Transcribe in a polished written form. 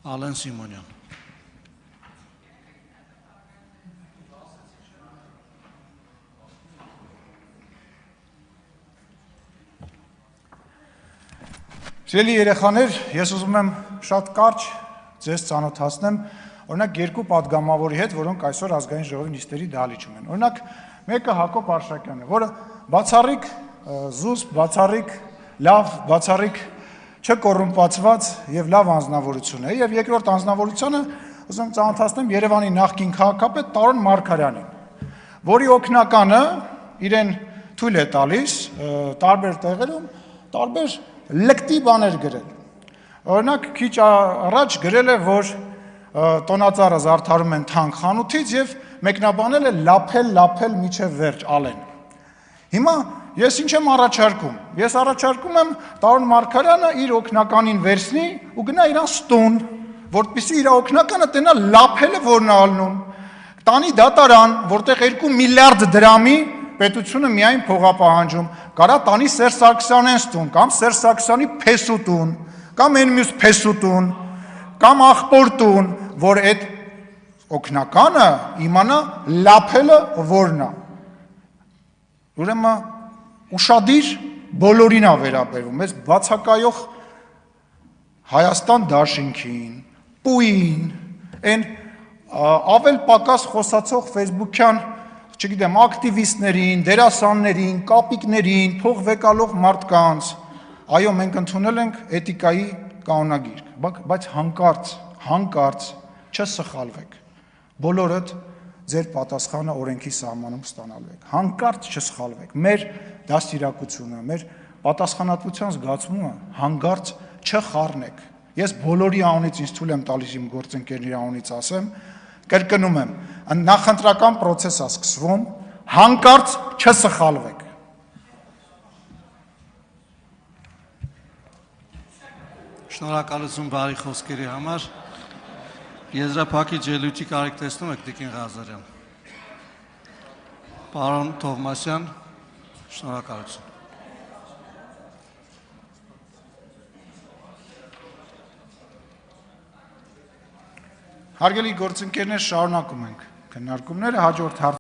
Ալեն Սիմոնյան։ Սիրելի երեխաներ, ես ուզում եմ շատ կարճ ձեզ ծանոթացնեմ օրինակ երկու պատգամավորի հետ, որոնք այսօր ազգային ժողովի նիստերի դահլիճում են։ Օրինակ մեկը Հակոբ Արշակյանն է, որը բացառիկ զուսպ, բացառիկ լավ, բացառիկ չկոռումպացված եւ լավ անձնավորություն է, եւ երկրորդ անձնավորությունը ուզում եմ ծանոթացնեմ Երևանի նախկին քաղաքապետ Տարոն Մարգարյանին, որի օգնականը իրեն թույլ է տալիս տարբեր տեղերում տարբեր լկտի բաներ գրել։ Օրինակ քիչ առաջ գրել է, որ տոնածառը զարդարում են թանկ խանութից եւ մեկնաբանել է լափել միջև վերջ Ալեն։ Հիմա ես ինչ եմ առաջարկում։ Ես առաջարկում եմ Տարոն Մարգարյանը իր օգնականին վերցնի ու գնա իրանց տուն, որպեսզի իր օգնականը տենա լափելը որն ալնում։ Տանի դատարան, որտեղ 2 միլիարդ դրամի պետությունը միայն փողապահանջում, կարա տանի Սերժ Սարգսյանենց տուն, կամ Սերժ Սարգսյանի փեսու տուն, կամ այն մյուս փեսու տուն, կամ աղբոր տուն, որ այդ օգնականը իմանա լափելը որն է։ Ուրեմն ուշադիր բոլորին է վերաբերվում, այս բացակայող Հայաստան դաշինքին, պուին, այն ավել պակաս խոսացող ֆեյսբուքյան չգիտեմ, ակտիվիստներին, դերասաններին, կապիկներին, փող վեկալող մարդկանց, այո, մենք ընդունել ենք էթիկայի կանոնագիրք, բայց հանկարծ չսխալվեք, բոլորդ ձեր պատասխանը օրենքի սահմանում ստանալու եք, հանկարծ չսխալվեք, մեր դաստիարակությունը, մեր պատասխանատվության զգացումը հանկարծ չխառնեք, ես բոլորի անունից ինձ թույլ եմ տալիս իմ գործընկերների անունից ասեմ, կրկնում եմ, նախընտրական պրոցես է սկսվում, հանկարծ չսխալվեք։ Շնորհակալություն բարի խոսքերի համար։ Եզրափակիչ ելույթի կարիք տեսնում եք Տիկին Ղազարյան։ Պարոն Թովմասյան, շնորհակալություն։ Հարգելի գործընկերներ, շարունակում ենք քննարկումները, հաջորդ